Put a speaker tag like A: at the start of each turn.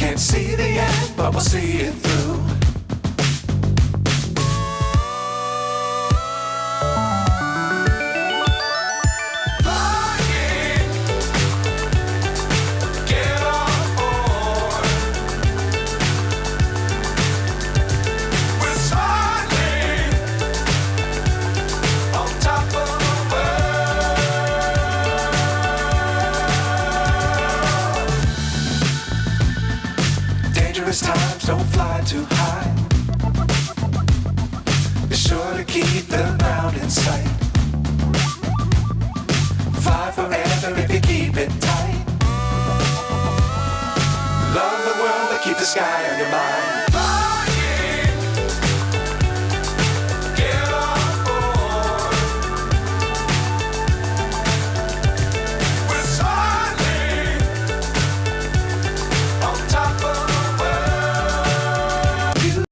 A: Can't see the end, but we'll see it through. Flying, get on board. We're smiling on top of the world. Dangerous times, don't fly too high. Be sure to keep the ground in sight. Fly forever if you keep it tight. Love the world, but keep the sky on your mind.